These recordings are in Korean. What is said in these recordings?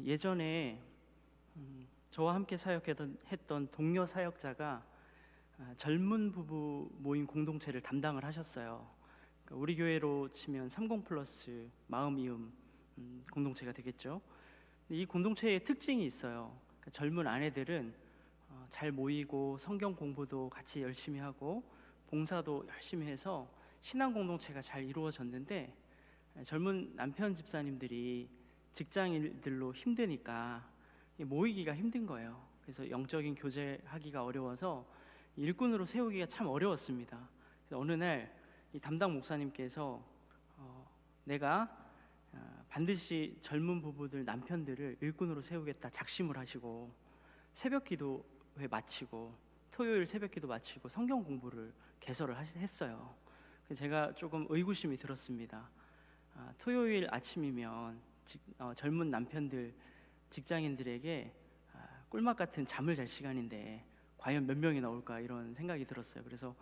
예전에 저와 함께 사역했던 동료 사역자가 젊은 부부 모임 공동체를 담당을 하셨어요. 그러니까 우리 교회로 치면 30 플러스 마음이음 공동체가 되겠죠. 이 공동체의 특징이 있어요. 그러니까 젊은 아내들은 잘 모이고 성경 공부도 같이 열심히 하고 봉사도 열심히 해서 신앙 공동체가 잘 이루어졌는데, 젊은 남편 집사님들이 직장인들로 힘드니까 모이기가 힘든 거예요. 그래서 영적인 교제하기가 어려워서 일꾼으로 세우기가 참 어려웠습니다. 그래서 어느 날 이 담당 목사님께서 내가 반드시 젊은 부부들 남편들을 일꾼으로 세우겠다 작심을 하시고, 새벽 기도회 마치고 토요일 새벽 기도 마치고 성경 공부를 개설을 했어요. 그래서 제가 조금 의구심이 들었습니다. 토요일 아침이면 젊은 남편들 직장인들에게 꿀맛 같은 잠을 잘 시간인데 과연 몇 명이 나올까, 이런 생각이 들었어요. 그래서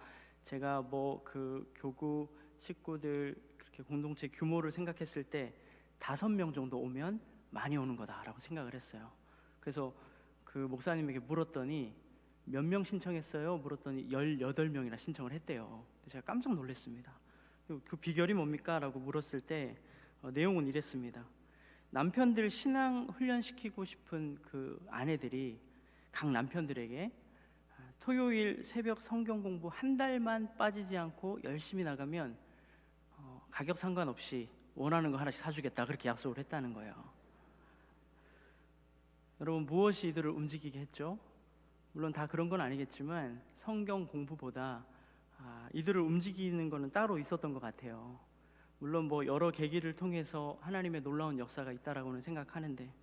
제가 그 교구 식구들 그렇게 공동체 규모를 생각했을 때 5명 정도 오면 많이 오는 거다라고 생각을 했어요. 그래서 그 목사님에게 물었더니 몇 명 신청했어요? 물었더니 18명이나 신청을 했대요. 제가 깜짝 놀랐습니다. 그 비결이 뭡니까? 라고 물었을 때 내용은 이랬습니다. 남편들 신앙 훈련시키고 싶은 그 아내들이 각 남편들에게 토요일 새벽 성경 공부 한 달만 빠지지 않고 열심히 나가면 가격 상관없이 원하는 거 하나씩 사주겠다, 그렇게 약속을 했다는 거예요. 여러분, 무엇이 이들을 움직이게 했죠? 물론 다 그런 건 아니겠지만 성경 공부보다 이들을 움직이는 거는 따로 있었던 것 같아요. 물론 여러 계기를 통해서 하나님의 놀라운 역사가 있다라고는 생각하는데,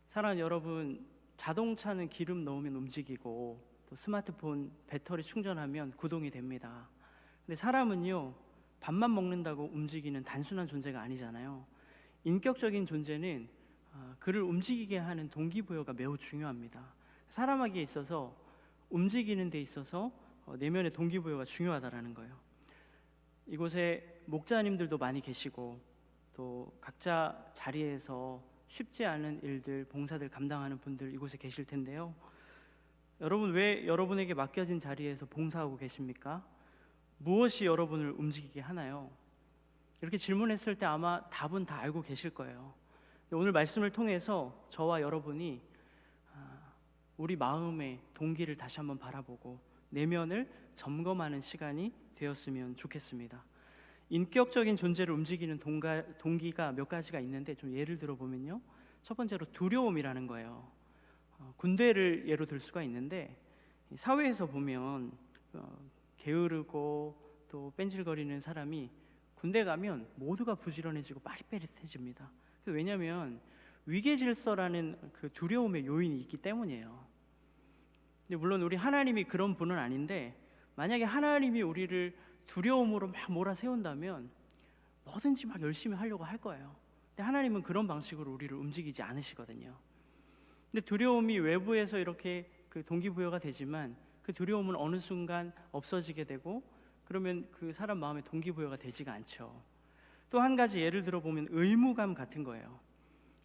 사랑하는 여러분, 자동차는 기름 넣으면 움직이고 또 스마트폰 배터리 충전하면 구동이 됩니다. 근데 사람은요, 밥만 먹는다고 움직이는 단순한 존재가 아니잖아요. 인격적인 존재는 그를 움직이게 하는 동기부여가 매우 중요합니다. 사람에게 있어서 움직이는 데 있어서 내면의 동기부여가 중요하다라는 거예요. 이곳에 목자님들도 많이 계시고 또 각자 자리에서 쉽지 않은 일들, 봉사들 감당하는 분들 이곳에 계실 텐데요. 여러분, 왜 여러분에게 맡겨진 자리에서 봉사하고 계십니까? 무엇이 여러분을 움직이게 하나요? 이렇게 질문했을 때 아마 답은 다 알고 계실 거예요. 오늘 말씀을 통해서 저와 여러분이 우리 마음의 동기를 다시 한번 바라보고 내면을 점검하는 시간이 되었으면 좋겠습니다. 인격적인 존재를 움직이는 동기가 몇 가지가 있는데 좀 예를 들어보면요, 첫 번째로 두려움이라는 거예요. 군대를 예로 들 수가 있는데, 사회에서 보면 게으르고 또 뺀질거리는 사람이 군대 가면 모두가 부지런해지고 빠릿빠릿해집니다. 왜냐하면 위계질서라는 그 두려움의 요인이 있기 때문이에요. 근데 물론 우리 하나님이 그런 분은 아닌데, 만약에 하나님이 우리를 두려움으로 막 몰아세운다면 뭐든지 막 열심히 하려고 할 거예요. 근데 하나님은 그런 방식으로 우리를 움직이지 않으시거든요. 근데 두려움이 외부에서 이렇게 그 동기부여가 되지만 그 두려움은 어느 순간 없어지게 되고, 그러면 그 사람 마음에 동기부여가 되지가 않죠. 또 한 가지 예를 들어보면 의무감 같은 거예요.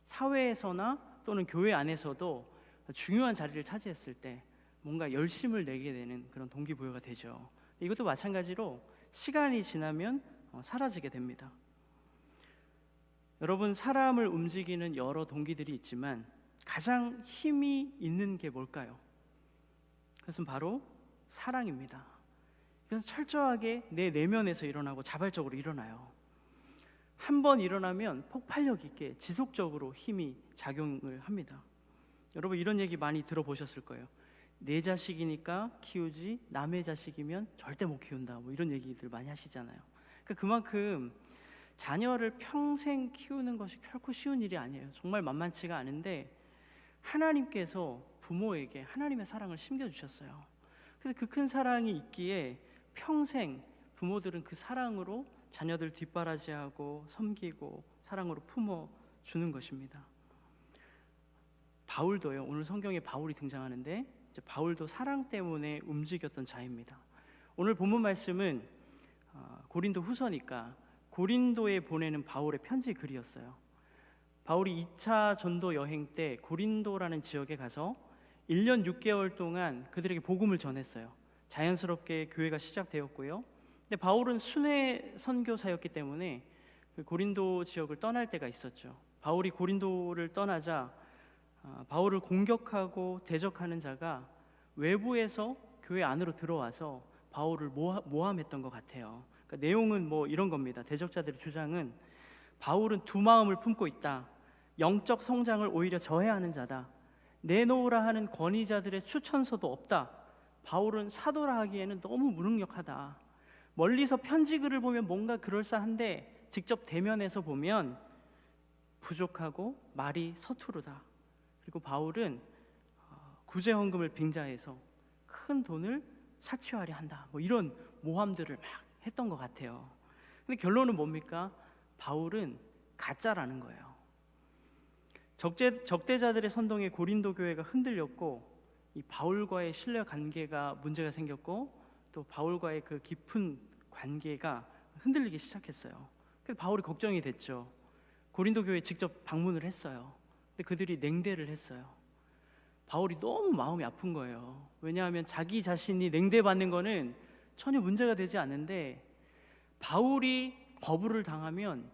사회에서나 또는 교회 안에서도 중요한 자리를 차지했을 때 뭔가 열심을 내게 되는 그런 동기부여가 되죠. 이것도 마찬가지로 시간이 지나면 사라지게 됩니다. 여러분, 사람을 움직이는 여러 동기들이 있지만 가장 힘이 있는 게 뭘까요? 그것은 바로 사랑입니다. 그래서 철저하게 내 내면에서 일어나고 자발적으로 일어나요. 한 번 일어나면 폭발력 있게 지속적으로 힘이 작용을 합니다. 여러분, 이런 얘기 많이 들어보셨을 거예요. 내 자식이니까 키우지 남의 자식이면 절대 못 키운다, 이런 얘기들 많이 하시잖아요. 그만큼 자녀를 평생 키우는 것이 결코 쉬운 일이 아니에요. 정말 만만치가 않은데 하나님께서 부모에게 하나님의 사랑을 심겨주셨어요. 그래서 그 큰 사랑이 있기에 평생 부모들은 그 사랑으로 자녀들 뒷바라지하고 섬기고 사랑으로 품어주는 것입니다. 바울도요, 오늘 성경에 바울이 등장하는데 바울도 사랑 때문에 움직였던 자입니다. 오늘 본문 말씀은 고린도 후서니까 고린도에 보내는 바울의 편지 글이었어요. 바울이 2차 전도 여행 때 고린도라는 지역에 가서 1년 6개월 동안 그들에게 복음을 전했어요. 자연스럽게 교회가 시작되었고요. 근데 바울은 순회 선교사였기 때문에 그 고린도 지역을 떠날 때가 있었죠. 바울이 고린도를 떠나자 바울을 공격하고 대적하는 자가 외부에서 교회 안으로 들어와서 바울을 모함했던 것 같아요. 그러니까 내용은 뭐 이런 겁니다. 대적자들의 주장은 바울은 두 마음을 품고 있다. 영적 성장을 오히려 저해하는 자다. 내놓으라 하는 권위자들의 추천서도 없다. 바울은 사도라 하기에는 너무 무능력하다. 멀리서 편지글을 보면 뭔가 그럴싸한데 직접 대면해서 보면 부족하고 말이 서투르다. 그리고 바울은 구제헌금을 빙자해서 큰 돈을 사취하려 한다. 뭐 이런 모함들을 막 했던 것 같아요. 근데 결론은 뭡니까? 바울은 가짜라는 거예요. 적대자들의 선동에 고린도 교회가 흔들렸고, 이 바울과의 신뢰 관계가 문제가 생겼고, 또 바울과의 그 깊은 관계가 흔들리기 시작했어요. 그래서 바울이 걱정이 됐죠. 고린도 교회에 직접 방문을 했어요. 근데 그들이 냉대를 했어요. 바울이 너무 마음이 아픈 거예요. 왜냐하면 자기 자신이 냉대받는 거는 전혀 문제가 되지 않는데, 바울이 거부를 당하면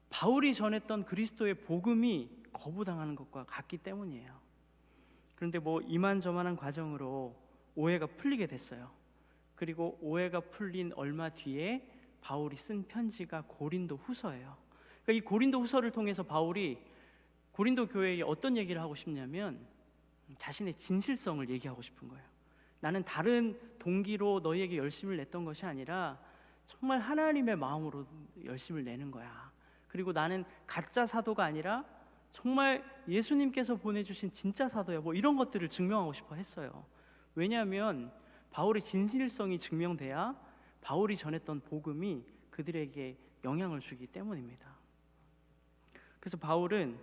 바울이 전했던 그리스도의 복음이 거부당하는 것과 같기 때문이에요. 그런데 뭐 이만저만한 과정으로 오해가 풀리게 됐어요. 그리고 오해가 풀린 얼마 뒤에 바울이 쓴 편지가 고린도 후서예요. 그러니까 이 고린도 후서를 통해서 바울이 고린도 교회에 어떤 얘기를 하고 싶냐면 자신의 진실성을 얘기하고 싶은 거예요. 나는 다른 동기로 너희에게 열심을 냈던 것이 아니라 정말 하나님의 마음으로 열심을 내는 거야. 그리고 나는 가짜 사도가 아니라 정말 예수님께서 보내주신 진짜 사도야. 뭐 이런 것들을 증명하고 싶어 했어요. 왜냐하면 바울의 진실성이 증명돼야 바울이 전했던 복음이 그들에게 영향을 주기 때문입니다. 그래서 바울은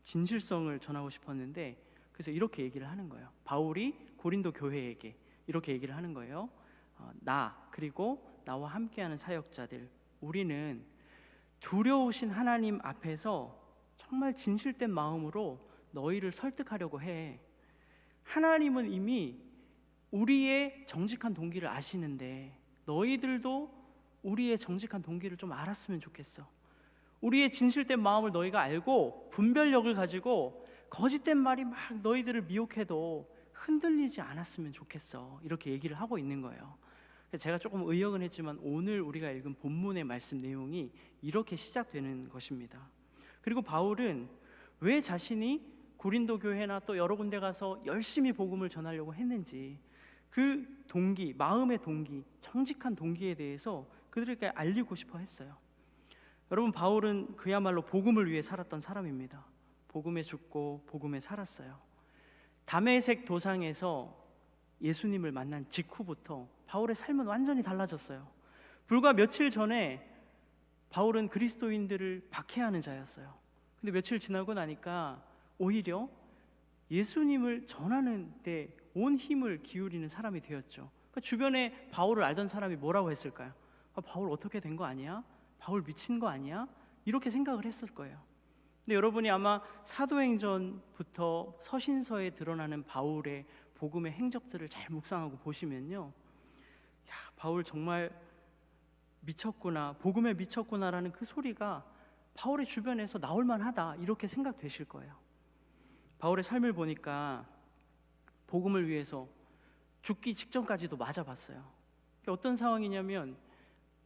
진실성을 전하고 싶었는데, 그래서 이렇게 얘기를 하는 거예요. 바울이 고린도 교회에게 이렇게 얘기를 하는 거예요. 나 그리고 나와 함께하는 사역자들, 우리는 두려우신 하나님 앞에서 정말 진실된 마음으로 너희를 설득하려고 해. 하나님은 이미 우리의 정직한 동기를 아시는데 너희들도 우리의 정직한 동기를 좀 알았으면 좋겠어. 우리의 진실된 마음을 너희가 알고 분별력을 가지고 거짓된 말이 막 너희들을 미혹해도 흔들리지 않았으면 좋겠어. 이렇게 얘기를 하고 있는 거예요. 제가 조금 의역은 했지만 오늘 우리가 읽은 본문의 말씀 내용이 이렇게 시작되는 것입니다. 그리고 바울은 왜 자신이 고린도 교회나 또 여러 군데 가서 열심히 복음을 전하려고 했는지, 그 동기, 마음의 동기, 정직한 동기에 대해서 그들에게 알리고 싶어 했어요. 여러분, 바울은 그야말로 복음을 위해 살았던 사람입니다. 복음에 죽고 복음에 살았어요. 다메섹 도상에서 예수님을 만난 직후부터 바울의 삶은 완전히 달라졌어요. 불과 며칠 전에 바울은 그리스도인들을 박해하는 자였어요. 근데 며칠 지나고 나니까 오히려 예수님을 전하는 데 온 힘을 기울이는 사람이 되었죠. 그러니까 주변에 바울을 알던 사람이 뭐라고 했을까요? 바울 어떻게 된 거 아니야? 바울 미친 거 아니야? 이렇게 생각을 했을 거예요. 근데 여러분이 아마 사도행전부터 서신서에 드러나는 바울의 복음의 행적들을 잘 묵상하고 보시면요, 야, 바울 정말 미쳤구나, 복음에 미쳤구나라는 그 소리가 바울의 주변에서 나올 만하다, 이렇게 생각되실 거예요. 바울의 삶을 보니까 복음을 위해서 죽기 직전까지도 맞아봤어요. 어떤 상황이냐면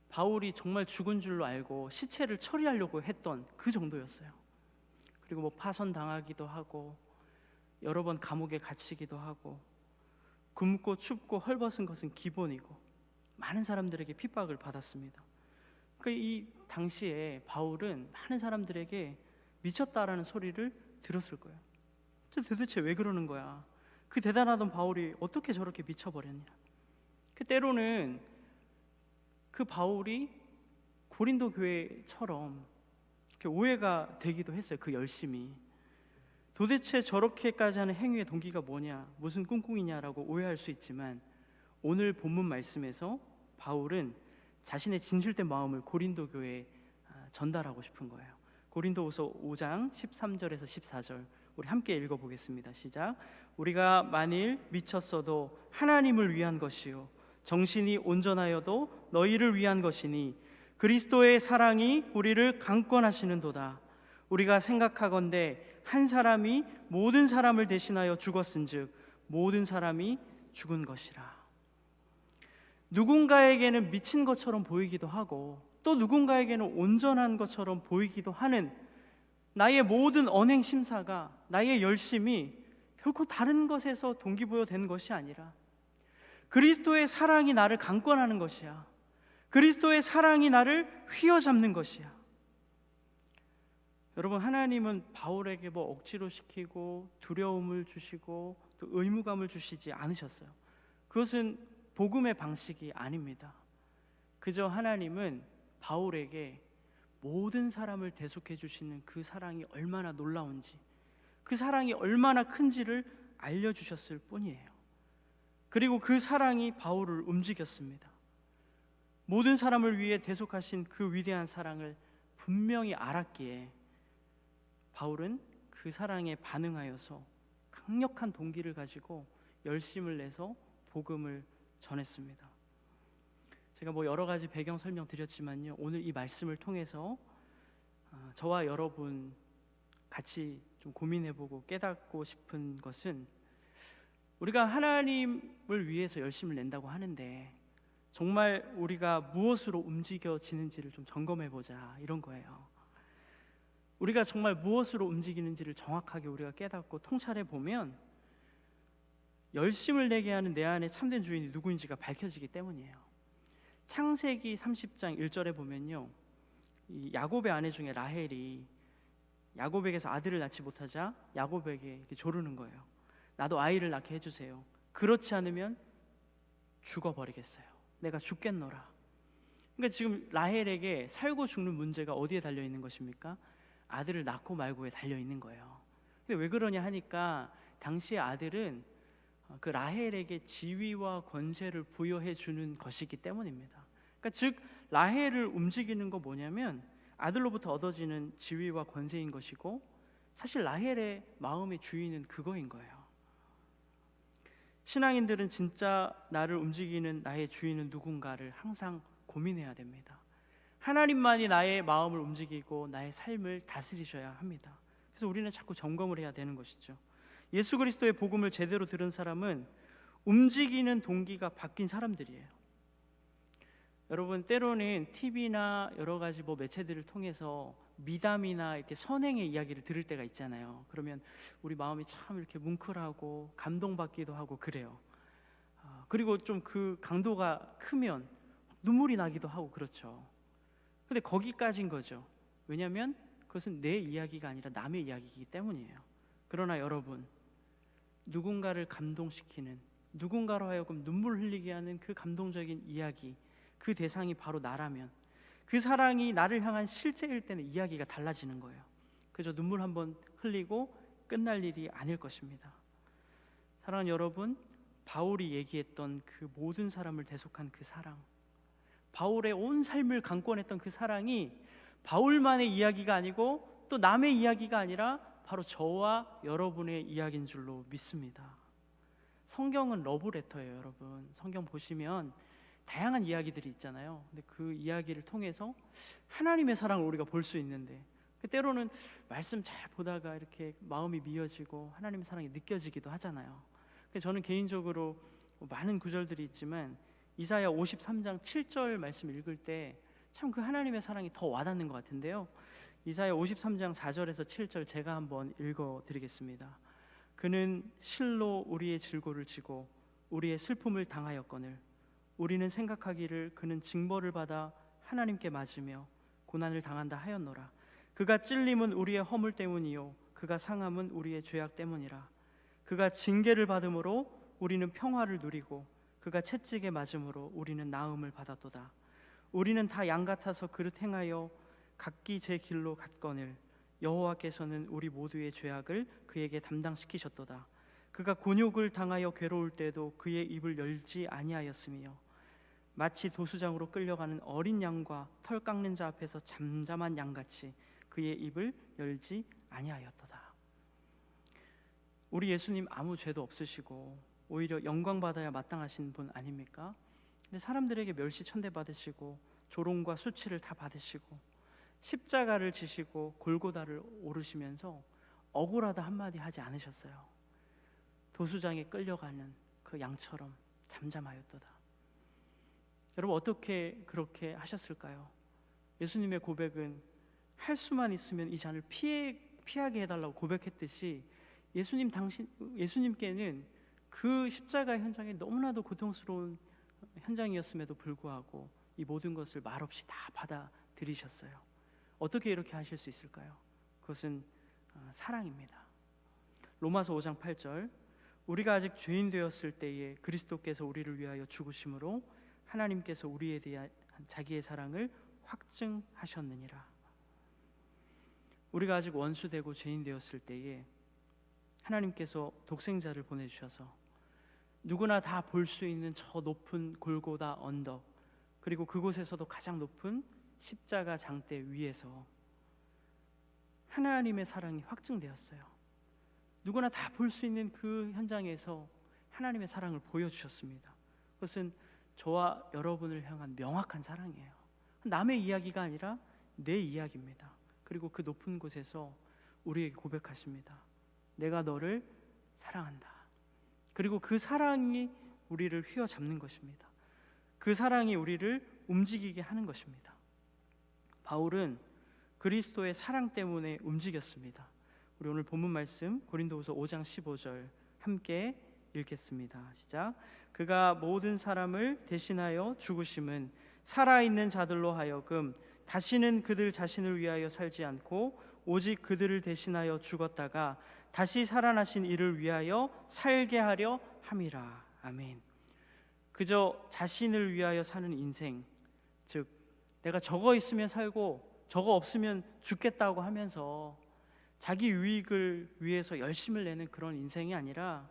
바울이 정말 죽은 줄로 알고 시체를 처리하려고 했던 그 정도였어요. 그리고 뭐 파선당하기도 하고 여러 번 감옥에 갇히기도 하고 굶고 춥고 헐벗은 것은 기본이고 많은 사람들에게 핍박을 받았습니다. 그러니까 이 당시에 바울은 많은 사람들에게 미쳤다라는 소리를 들었을 거예요. 도대체 왜 그러는 거야? 그 대단하던 바울이 어떻게 저렇게 미쳐버렸냐? 그 때로는 그 바울이 고린도 교회처럼 이렇게 오해가 되기도 했어요. 그 열심이 도대체 저렇게까지 하는 행위의 동기가 뭐냐, 무슨 꿍꿍이냐라고 오해할 수 있지만, 오늘 본문 말씀에서 바울은 자신의 진실된 마음을 고린도 교회에 전달하고 싶은 거예요. 고린도후서 5장 13절에서 14절 우리 함께 읽어보겠습니다. 시작. 우리가 만일 미쳤어도 하나님을 위한 것이요 정신이 온전하여도 너희를 위한 것이니 그리스도의 사랑이 우리를 강권하시는도다. 우리가 생각하건대 한 사람이 모든 사람을 대신하여 죽었은즉 모든 사람이 죽은 것이라. 누군가에게는 미친 것처럼 보이기도 하고 또 누군가에게는 온전한 것처럼 보이기도 하는 나의 모든 언행 심사가, 나의 열심이 결코 다른 것에서 동기부여된 것이 아니라 그리스도의 사랑이 나를 강권하는 것이야. 그리스도의 사랑이 나를 휘어잡는 것이야. 여러분, 하나님은 바울에게 뭐 억지로 시키고 두려움을 주시고 또 의무감을 주시지 않으셨어요. 그것은 복음의 방식이 아닙니다. 그저 하나님은 바울에게 모든 사람을 대속해 주시는 그 사랑이 얼마나 놀라운지, 그 사랑이 얼마나 큰지를 알려주셨을 뿐이에요. 그리고 그 사랑이 바울을 움직였습니다. 모든 사람을 위해 대속하신 그 위대한 사랑을 분명히 알았기에 바울은 그 사랑에 반응하여서 강력한 동기를 가지고 열심을 내서 복음을 전했습니다. 제가 뭐 여러 가지 배경 설명 드렸지만요, 오늘 이 말씀을 통해서 저와 여러분 같이 좀 고민해보고 깨닫고 싶은 것은, 우리가 하나님을 위해서 열심을 낸다고 하는데 정말 우리가 무엇으로 움직여지는지를 좀 점검해보자, 이런 거예요. 우리가 정말 무엇으로 움직이는지를 정확하게 우리가 깨닫고 통찰해보면 열심을 내게 하는 내 안에 참된 주인이 누구인지가 밝혀지기 때문이에요. 창세기 30장 1절에 보면요, 이 야곱의 아내 중에 라헬이 야곱에게서 아들을 낳지 못하자 야곱에게 이렇게 조르는 거예요. 나도 아이를 낳게 해주세요. 그렇지 않으면 죽어버리겠어요. 내가 죽겠노라. 그러니까 지금 라헬에게 살고 죽는 문제가 어디에 달려 있는 것입니까? 아들을 낳고 말고에 달려 있는 거예요. 근데 왜 그러냐 하니까 당시의 아들은 그 라헬에게 지위와 권세를 부여해 주는 것이기 때문입니다. 그러니까 즉 라헬을 움직이는 거 뭐냐면 아들로부터 얻어지는 지위와 권세인 것이고, 사실 라헬의 마음의 주인은 그거인 거예요. 신앙인들은 진짜 나를 움직이는 나의 주인은 누군가를 항상 고민해야 됩니다. 하나님만이 나의 마음을 움직이고 나의 삶을 다스리셔야 합니다. 그래서 우리는 자꾸 점검을 해야 되는 것이죠. 예수 그리스도의 복음을 제대로 들은 사람은 움직이는 동기가 바뀐 사람들이에요. 여러분, 때로는 TV나 여러 가지 매체들을 통해서 미담이나 이렇게 선행의 이야기를 들을 때가 있잖아요. 그러면 우리 마음이 참 이렇게 뭉클하고 감동받기도 하고 그래요. 그리고 좀 그 강도가 크면 눈물이 나기도 하고 그렇죠. 근데 거기까지인 거죠. 왜냐하면 그것은 내 이야기가 아니라 남의 이야기이기 때문이에요. 그러나 여러분, 누군가를 감동시키는, 누군가로 하여금 눈물 흘리게 하는 그 감동적인 이야기, 그 대상이 바로 나라면 그 사랑이 나를 향한 실제일 때는 이야기가 달라지는 거예요. 그저 눈물 한번 흘리고 끝날 일이 아닐 것입니다. 사랑하는 여러분, 바울이 얘기했던 그 모든 사람을 대속한 그 사랑, 바울의 온 삶을 강권했던 그 사랑이 바울만의 이야기가 아니고 또 남의 이야기가 아니라 바로 저와 여러분의 이야기인 줄로 믿습니다. 성경은 러브레터예요, 여러분. 성경 보시면 다양한 이야기들이 있잖아요. 근데 그 이야기를 통해서 하나님의 사랑을 우리가 볼 수 있는데, 때로는 말씀 잘 보다가 이렇게 마음이 미어지고 하나님의 사랑이 느껴지기도 하잖아요. 저는 개인적으로 많은 구절들이 있지만 이사야 53장 7절 말씀 읽을 때 참 그 하나님의 사랑이 더 와닿는 것 같은데요. 이사야 53장 4절에서 7절 제가 한번 읽어드리겠습니다. 그는 실로 우리의 질고를 지고 우리의 슬픔을 당하였거늘 우리는 생각하기를 그는 징벌을 받아 하나님께 맞으며 고난을 당한다 하였노라. 그가 찔림은 우리의 허물 때문이요 그가 상함은 우리의 죄악 때문이라. 그가 징계를 받음으로 우리는 평화를 누리고 그가 채찍에 맞음으로 우리는 나음을 받았도다. 우리는 다 양 같아서 그릇 행하여 각기 제 길로 갔거늘 여호와께서는 우리 모두의 죄악을 그에게 담당시키셨도다. 그가 곤욕을 당하여 괴로울 때도 그의 입을 열지 아니하였으며 마치 도수장으로 끌려가는 어린 양과 털 깎는 자 앞에서 잠잠한 양같이 그의 입을 열지 아니하였도다. 우리 예수님 아무 죄도 없으시고 오히려 영광 받아야 마땅하신 분 아닙니까? 근데 사람들에게 멸시천대 받으시고 조롱과 수치를 다 받으시고 십자가를 지시고 골고다를 오르시면서 억울하다 한마디 하지 않으셨어요. 도수장에 끌려가는 그 양처럼 잠잠하였도다. 여러분, 어떻게 그렇게 하셨을까요? 예수님의 고백은 할 수만 있으면 이 잔을 피하게 해달라고 고백했듯이 예수님께는 그 십자가 현장이 너무나도 고통스러운 현장이었음에도 불구하고 이 모든 것을 말없이 다 받아들이셨어요. 어떻게 이렇게 하실 수 있을까요? 그것은 사랑입니다. 로마서 5장 8절, 우리가 아직 죄인 되었을 때에 그리스도께서 우리를 위하여 죽으심으로 하나님께서 우리에 대한 자기의 사랑을 확증하셨느니라. 우리가 아직 원수되고 죄인 되었을 때에 하나님께서 독생자를 보내주셔서 누구나 다 볼 수 있는 저 높은 골고다 언덕, 그리고 그곳에서도 가장 높은 십자가 장대 위에서 하나님의 사랑이 확증되었어요. 누구나 다 볼 수 있는 그 현장에서 하나님의 사랑을 보여주셨습니다. 그것은 저와 여러분을 향한 명확한 사랑이에요. 남의 이야기가 아니라 내 이야기입니다. 그리고 그 높은 곳에서 우리에게 고백하십니다. 내가 너를 사랑한다. 그리고 그 사랑이 우리를 휘어잡는 것입니다. 그 사랑이 우리를 움직이게 하는 것입니다. 바울은 그리스도의 사랑 때문에 움직였습니다. 우리 오늘 본문 말씀 고린도후서 5장 15절 함께 읽겠습니다. 시작. 그가 모든 사람을 대신하여 죽으심은 살아있는 자들로 하여금 다시는 그들 자신을 위하여 살지 않고 오직 그들을 대신하여 죽었다가 다시 살아나신 이를 위하여 살게 하려 함이라. 아멘. 그저 자신을 위하여 사는 인생, 즉 내가 저거 있으면 살고 저거 없으면 죽겠다고 하면서 자기 유익을 위해서 열심을 내는 그런 인생이 아니라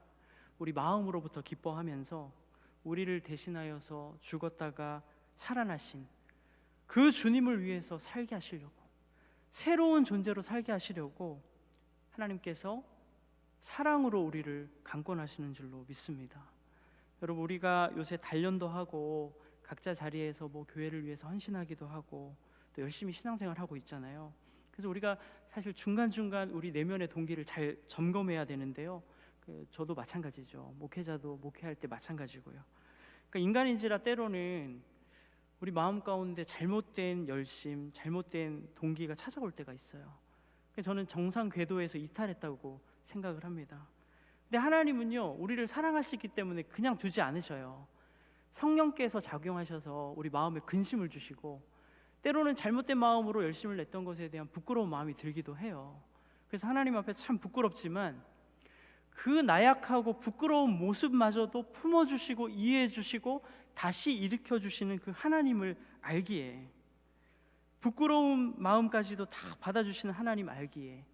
우리 마음으로부터 기뻐하면서 우리를 대신하여서 죽었다가 살아나신 그 주님을 위해서 살게 하시려고, 새로운 존재로 살게 하시려고 하나님께서 사랑으로 우리를 강권하시는 줄로 믿습니다. 여러분, 우리가 요새 단련도 하고 각자 자리에서 뭐 교회를 위해서 헌신하기도 하고 또 열심히 신앙생활하고 있잖아요. 그래서 우리가 사실 중간중간 우리 내면의 동기를 잘 점검해야 되는데요. 저도 마찬가지죠. 목회자도 목회할 때 마찬가지고요. 그러니까 인간인지라 때로는 우리 마음 가운데 잘못된 열심, 잘못된 동기가 찾아올 때가 있어요. 저는 정상 궤도에서 이탈했다고 생각을 합니다. 근데 하나님은요, 우리를 사랑하시기 때문에 그냥 두지 않으셔요. 성령께서 작용하셔서 우리 마음에 근심을 주시고 때로는 잘못된 마음으로 열심을 냈던 것에 대한 부끄러운 마음이 들기도 해요. 그래서 하나님 앞에 참 부끄럽지만 그 나약하고 부끄러운 모습마저도 품어주시고 이해해주시고 다시 일으켜주시는 그 하나님을 알기에, 부끄러운 마음까지도 다 받아주시는 하나님 알기에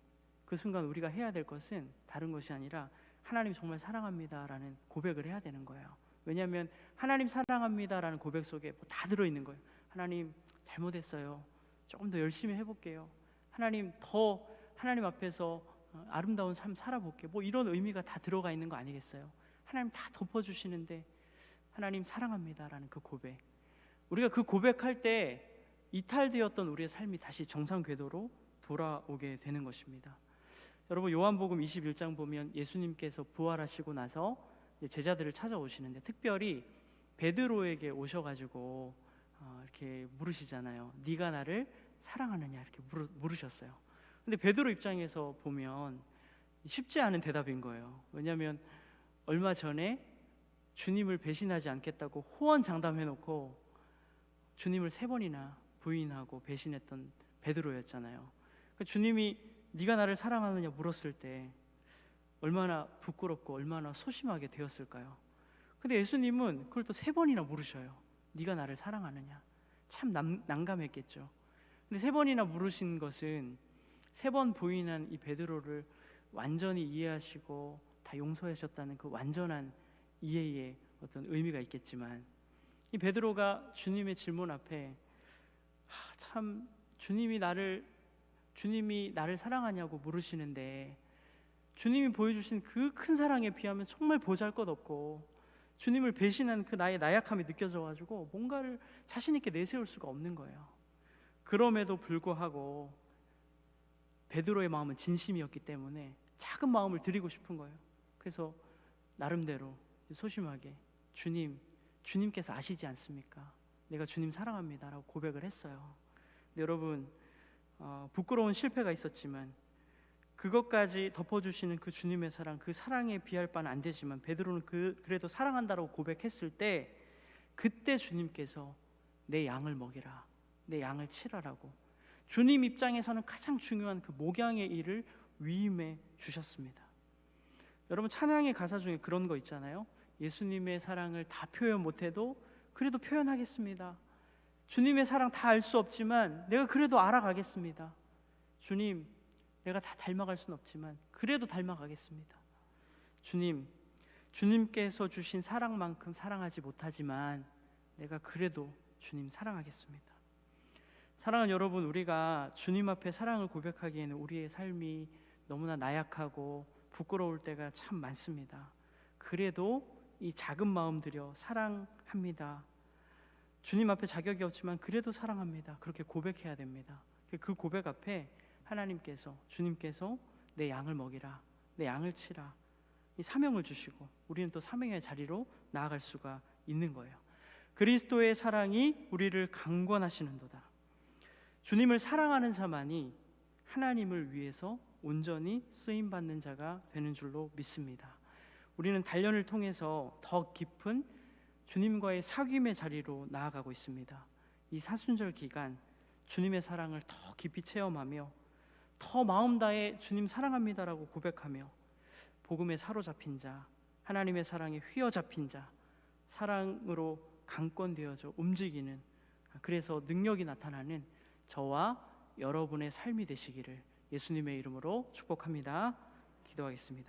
그 순간 우리가 해야 될 것은 다른 것이 아니라 하나님 정말 사랑합니다라는 고백을 해야 되는 거예요. 왜냐하면 하나님 사랑합니다라는 고백 속에 다 들어있는 거예요. 하나님 잘못했어요. 조금 더 열심히 해볼게요. 하나님 더 하나님 앞에서 아름다운 삶 살아볼게요. 뭐 이런 의미가 다 들어가 있는 거 아니겠어요? 하나님 다 덮어주시는데 하나님 사랑합니다라는 그 고백, 우리가 그 고백할 때 이탈되었던 우리의 삶이 다시 정상 궤도로 돌아오게 되는 것입니다. 여러분, 요한복음 21장 보면 예수님께서 부활하시고 나서 제자들을 찾아오시는데 특별히 베드로에게 오셔가지고 이렇게 물으시잖아요. 네가 나를 사랑하느냐 이렇게 물으셨어요. 근데 베드로 입장에서 보면 쉽지 않은 대답인 거예요. 왜냐하면 얼마 전에 주님을 배신하지 않겠다고 호언장담해놓고 주님을 3번이나 부인하고 배신했던 베드로였잖아요. 주님이 네가 나를 사랑하느냐 물었을 때 얼마나 부끄럽고 얼마나 소심하게 되었을까요? 근데 예수님은 그걸 또 3번이나 물으셔요. 네가 나를 사랑하느냐. 참 난감했겠죠. 근데 3번이나 물으신 것은 3번 부인한 이 베드로를 완전히 이해하시고 다 용서하셨다는 그 완전한 이해의 어떤 의미가 있겠지만, 이 베드로가 주님의 질문 앞에 참 주님이 나를 주님이 나를 사랑하냐고 물으시는데, 주님이 보여주신 그 큰 사랑에 비하면 정말 보잘것없고, 주님을 배신한 그 나의 나약함이 느껴져가지고 뭔가를 자신 있게 내세울 수가 없는 거예요. 그럼에도 불구하고 베드로의 마음은 진심이었기 때문에 작은 마음을 드리고 싶은 거예요. 그래서 나름대로 소심하게, 주님께서 아시지 않습니까? 내가 주님 사랑합니다 라고 고백을 했어요. 근데 여러분, 부끄러운 실패가 있었지만 그것까지 덮어주시는 그 주님의 사랑, 그 사랑에 비할 바는 안 되지만 베드로는 그래도 사랑한다라고 고백했을 때, 그때 주님께서 내 양을 먹이라, 내 양을 치라라고 주님 입장에서는 가장 중요한 그 목양의 일을 위임해 주셨습니다. 여러분, 찬양의 가사 중에 그런 거 있잖아요. 예수님의 사랑을 다 표현 못해도 그래도 표현하겠습니다. 주님의 사랑 다 알 수 없지만 내가 그래도 알아가겠습니다. 주님, 내가 다 닮아갈 수는 없지만 그래도 닮아가겠습니다. 주님께서 주신 사랑만큼 사랑하지 못하지만 내가 그래도 주님 사랑하겠습니다. 사랑하는 여러분, 우리가 주님 앞에 사랑을 고백하기에는 우리의 삶이 너무나 나약하고 부끄러울 때가 참 많습니다. 그래도 이 작은 마음 들여 사랑합니다, 주님 앞에 자격이 없지만 그래도 사랑합니다, 그렇게 고백해야 됩니다. 그 고백 앞에 주님께서 내 양을 먹이라, 내 양을 치라, 이 사명을 주시고 우리는 또 사명의 자리로 나아갈 수가 있는 거예요. 그리스도의 사랑이 우리를 강권하시는도다. 주님을 사랑하는 자만이 하나님을 위해서 온전히 쓰임받는 자가 되는 줄로 믿습니다. 우리는 단련을 통해서 더 깊은 주님과의 사귐의 자리로 나아가고 있습니다. 이 사순절 기간 주님의 사랑을 더 깊이 체험하며 더 마음 다해 주님 사랑합니다라고 고백하며 복음에 사로잡힌 자, 하나님의 사랑에 휘어잡힌 자, 사랑으로 강권되어져 움직이는, 그래서 능력이 나타나는 저와 여러분의 삶이 되시기를 예수님의 이름으로 축복합니다. 기도하겠습니다.